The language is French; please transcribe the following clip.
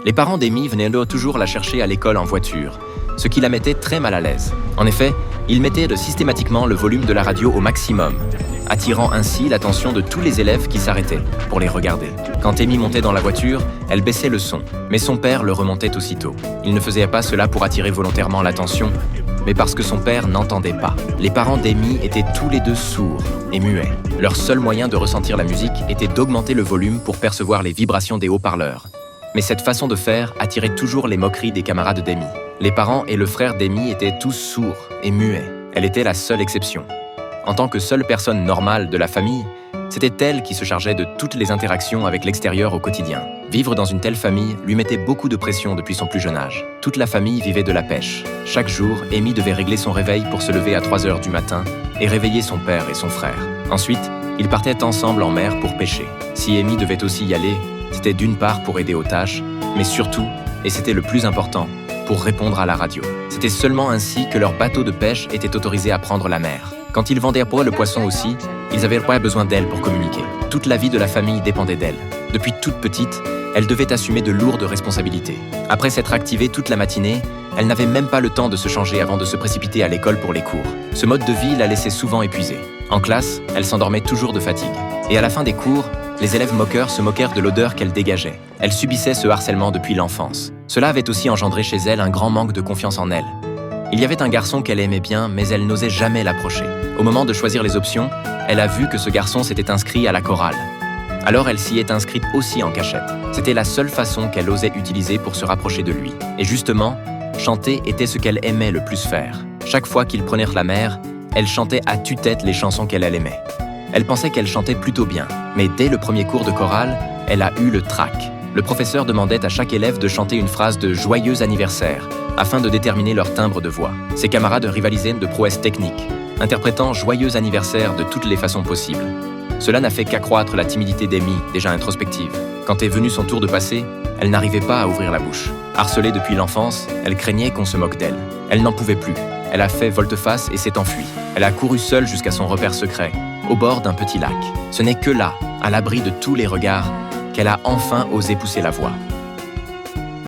Les parents d'Amy venaient toujours la chercher à l'école en voiture, ce qui la mettait très mal à l'aise. En effet, ils mettaient systématiquement le volume de la radio au maximum, attirant ainsi l'attention de tous les élèves qui s'arrêtaient pour les regarder. Quand Amy montait dans la voiture, elle baissait le son, mais son père le remontait aussitôt. Il ne faisait pas cela pour attirer volontairement l'attention, mais parce que son père n'entendait pas. Les parents d'Amy étaient tous les deux sourds et muets. Leur seul moyen de ressentir la musique était d'augmenter le volume pour percevoir les vibrations des haut-parleurs. Mais cette façon de faire attirait toujours les moqueries des camarades d'Amy. Les parents et le frère d'Amy étaient tous sourds et muets. Elle était la seule exception. En tant que seule personne normale de la famille, c'était elle qui se chargeait de toutes les interactions avec l'extérieur au quotidien. Vivre dans une telle famille lui mettait beaucoup de pression depuis son plus jeune âge. Toute la famille vivait de la pêche. Chaque jour, Amy devait régler son réveil pour se lever à 3 heures du matin et réveiller son père et son frère. Ensuite, ils partaient ensemble en mer pour pêcher. Si Amy devait aussi y aller, c'était d'une part pour aider aux tâches, mais surtout, et c'était le plus important, pour répondre à la radio. C'était seulement ainsi que leur bateau de pêche était autorisé à prendre la mer. Quand ils vendaient pour le poisson aussi, ils n'avaient pas besoin d'elle pour communiquer. Toute la vie de la famille dépendait d'elle. Depuis toute petite, elle devait assumer de lourdes responsabilités. Après s'être activée toute la matinée, elle n'avait même pas le temps de se changer avant de se précipiter à l'école pour les cours. Ce mode de vie la laissait souvent épuisée. En classe, elle s'endormait toujours de fatigue. Et à la fin des cours, les élèves moqueurs se moquèrent de l'odeur qu'elle dégageait. Elle subissait ce harcèlement depuis l'enfance. Cela avait aussi engendré chez elle un grand manque de confiance en elle. Il y avait un garçon qu'elle aimait bien, mais elle n'osait jamais l'approcher. Au moment de choisir les options, elle a vu que ce garçon s'était inscrit à la chorale. Alors elle s'y est inscrite aussi en cachette. C'était la seule façon qu'elle osait utiliser pour se rapprocher de lui. Et justement, chanter était ce qu'elle aimait le plus faire. Chaque fois qu'ils prenaient la mer, elle chantait à tue-tête les chansons qu'elle aimait. Elle pensait qu'elle chantait plutôt bien, mais dès le premier cours de chorale, elle a eu le trac. Le professeur demandait à chaque élève de chanter une phrase de « Joyeux anniversaire » afin de déterminer leur timbre de voix. Ses camarades rivalisaient de prouesses techniques, interprétant « Joyeux anniversaire » de toutes les façons possibles. Cela n'a fait qu'accroître la timidité d'Amy, déjà introspective. Quand est venu son tour de passer, elle n'arrivait pas à ouvrir la bouche. Harcelée depuis l'enfance, elle craignait qu'on se moque d'elle. Elle n'en pouvait plus. Elle a fait volte-face et s'est enfuie. Elle a couru seule jusqu'à son repère secret, au bord d'un petit lac. Ce n'est que là, à l'abri de tous les regards, qu'elle a enfin osé pousser la voix.